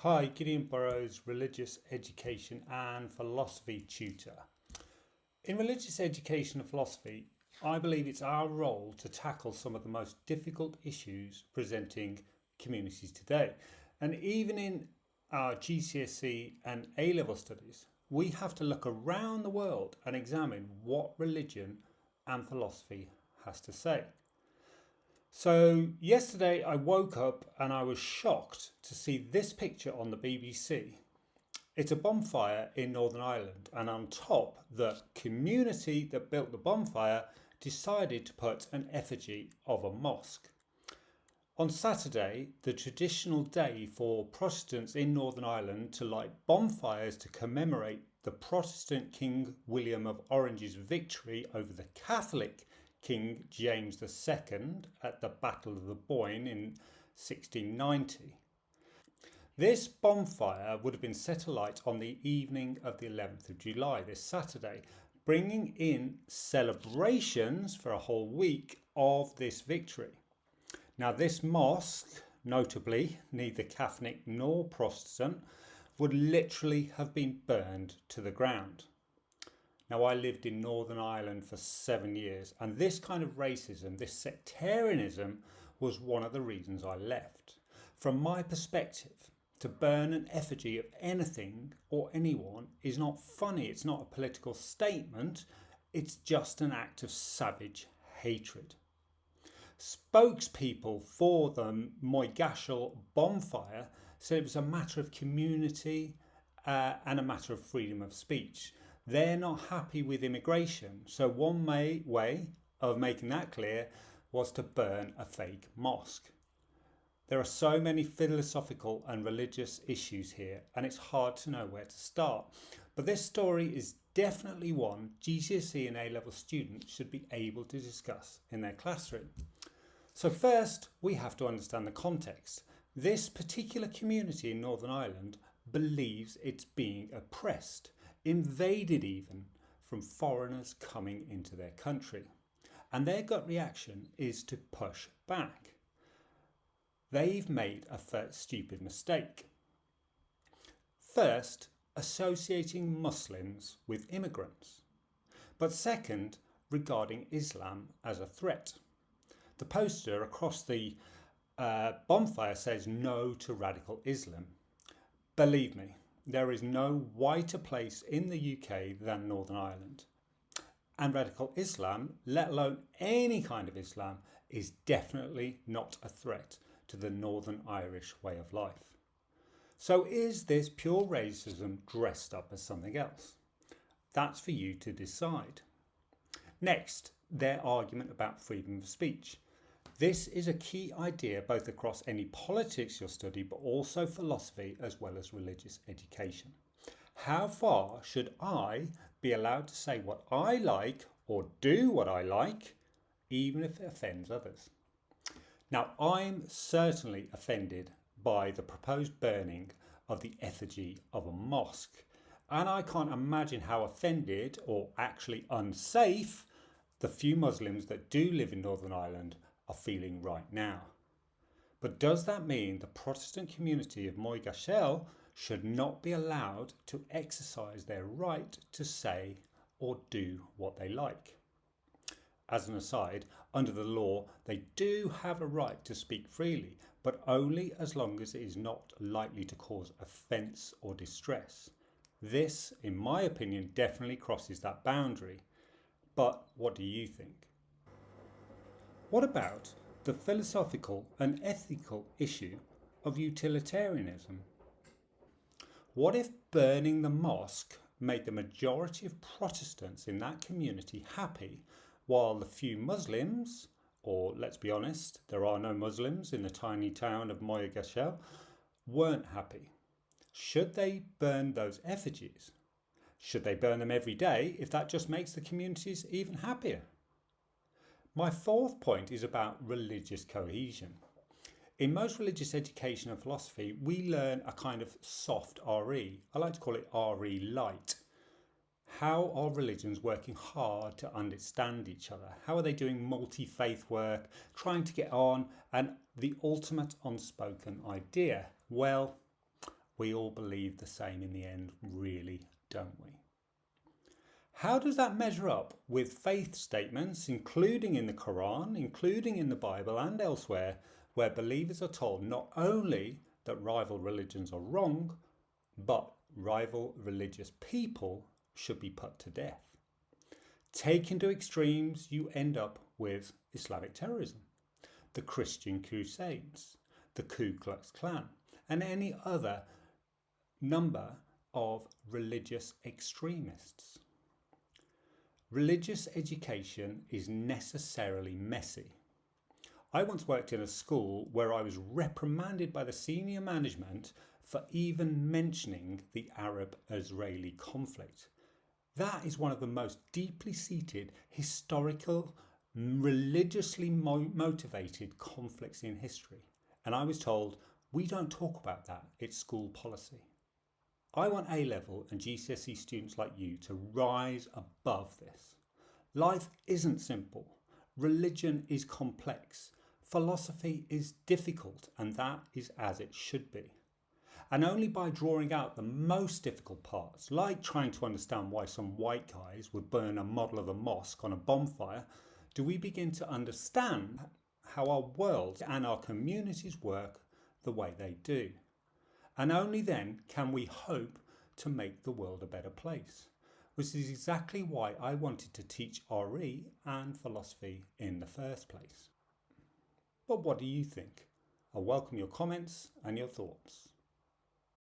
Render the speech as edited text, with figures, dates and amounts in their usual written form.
Hi, Gideon Burrows, religious education and philosophy tutor. In religious education and philosophy, I believe it's our role to tackle some of the most difficult issues presenting communities today. And even in our GCSE and A level studies, we have to look around the world and examine what religion and philosophy has to say. So, yesterday I woke up and I was shocked to see this picture on the BBC. It's a bonfire in Northern Ireland, and on top, the community that built the bonfire decided to put an effigy of a mosque. On Saturday, the traditional day for Protestants in Northern Ireland to light bonfires to commemorate the Protestant King William of Orange's victory over the Catholic King James II at the Battle of the Boyne in 1690. This bonfire would have been set alight on the evening of the 11th of July, this Saturday, bringing in celebrations for a whole week of this victory. Now, this mosque, notably neither Catholic nor Protestant, would literally have been burned to the ground. Now, I lived in Northern Ireland for 7 years, and this kind of racism, this sectarianism, was one of the reasons I left. From my perspective, to burn an effigy of anything or anyone is not funny, it's not a political statement, it's just an act of savage hatred. Spokespeople for the Moygashel bonfire said it was a matter of community and a matter of freedom of speech. They're not happy with immigration, so one way of making that clear was to burn a fake mosque. There are so many philosophical and religious issues here, and it's hard to know where to start. But this story is definitely one GCSE and A-level students should be able to discuss in their classroom. So first, we have to understand the context. This particular community in Northern Ireland believes it's being oppressed, invaded even, from foreigners coming into their country. And their gut reaction is to push back. They've made a stupid mistake. First, associating Muslims with immigrants. But second, regarding Islam as a threat. The poster across the bonfire says no to radical Islam. Believe me, there is no whiter place in the UK than Northern Ireland. And radical Islam, let alone any kind of Islam, is definitely not a threat to the Northern Irish way of life. So is this pure racism dressed up as something else? That's for you to decide. Next, their argument about freedom of speech. This is a key idea both across any politics you'll study, but also philosophy as well as religious education. How far should I be allowed to say what I like or do what I like, even if it offends others? Now, I'm certainly offended by the proposed burning of the effigy of a mosque, and I can't imagine how offended or actually unsafe the few Muslims that do live in Northern Ireland are feeling right now. But does that mean the Protestant community of Moygashel should not be allowed to exercise their right to say or do what they like? As an aside, under the law, they do have a right to speak freely, but only as long as it is not likely to cause offence or distress. This, in my opinion, definitely crosses that boundary. But what do you think? What about the philosophical and ethical issue of utilitarianism? What if burning the mosque made the majority of Protestants in that community happy, while the few Muslims, or let's be honest, there are no Muslims in the tiny town of Moygashel, weren't happy? Should they burn those effigies? Should they burn them every day if that just makes the communities even happier? My fourth point is about religious cohesion. In most religious education and philosophy, we learn a kind of soft RE. I like to call it RE light. How are religions working hard to understand each other? How are they doing multi-faith work, trying to get on, and the ultimate unspoken idea? Well, We all believe the same in the end, really, don't we? How does that measure up with faith statements, including in the Quran, including in the Bible and elsewhere, where believers are told not only that rival religions are wrong, but rival religious people should be put to death? Taken to extremes, you end up with Islamic terrorism, the Christian Crusades, the Ku Klux Klan, and any other number of religious extremists. Religious education is necessarily messy. I once worked in a school where I was reprimanded by the senior management for even mentioning the Arab-Israeli conflict. That is one of the most deeply seated, historical, religiously motivated conflicts in history. And I was told, we don't talk about that, it's school policy. I want A-level and GCSE students like you to rise above this. Life isn't simple. Religion is complex. Philosophy is difficult, and that is as it should be. And only by drawing out the most difficult parts, like trying to understand why some white guys would burn a model of a mosque on a bonfire, do we begin to understand how our worlds and our communities work the way they do. And only then can we hope to make the world a better place, which is exactly why I wanted to teach RE and philosophy in the first place. But what do you think? I welcome your comments and your thoughts.